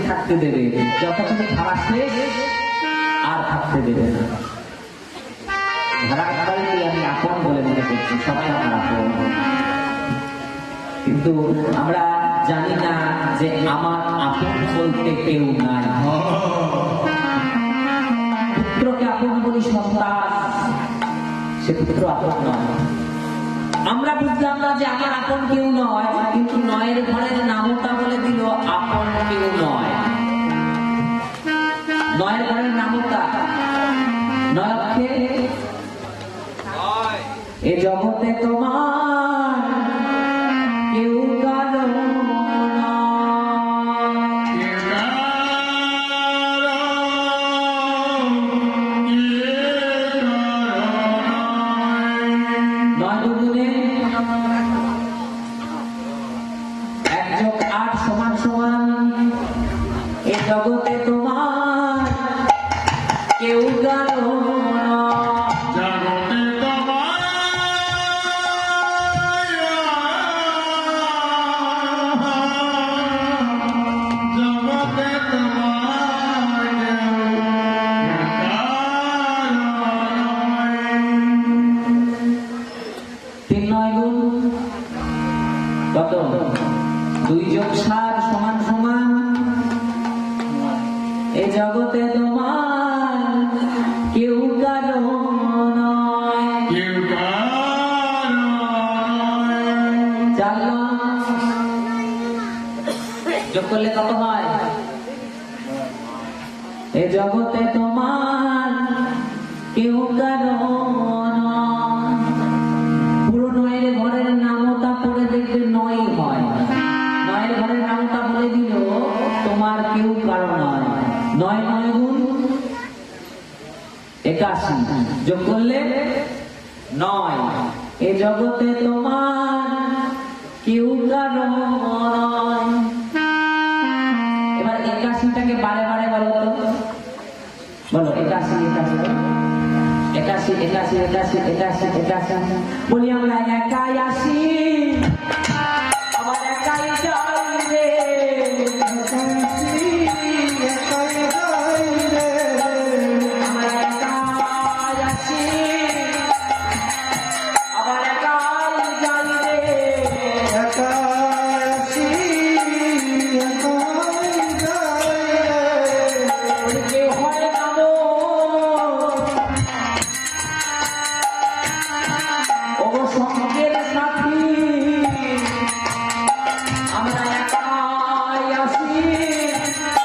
থাকতে দেবে, যতক্ষণ খাওয়া শেষ আর থাকতে দেবে না। ধারাবাহিকই আমি আপন বলে মনে করছি, সবাই আমার আপন, কিন্তু আমরা জানি না যে আমার আপন বলতে কেউ নাই। পুত্রকে আপন বলি সন্তান, সে পুত্র আপন নয়। আমরা বুঝলাম না যে আমার আপন কেউ নয়, কিন্তু নয়ের ঘরের নামতা বলে দিল আপন কেউ নয়। নয়ের ঘরের নামতা নয়কে এ জগতে তোমার কেউ কারো জগতে তোমার কেউ কারো জগতে তোমার জগতে তোমার তিন নয় গুণ কত? 2 যোগ 7 সমান সমান। এ জগতে তোমার কেউ কারো নয়, কেউ কারো নয়। জানলো যোগ করলে কত হয়? এ জগতে তোমার কেউ কারো নয়। পুরো নয়ের ঘরের নামতা পড়ে দেখবে নয় হয়। নয়ের ঘরের নামতা বলে দিল তোমার কেউ কারো নয়। 9 9 গুণ 81, যোগ করলে 9। এ জগতে তোমার কেউ কারো নয়। এবার 81টাকে বারে বারে বলো তো, বলো 81 81 81 81 81 81 বলি আমরা একাই আসি।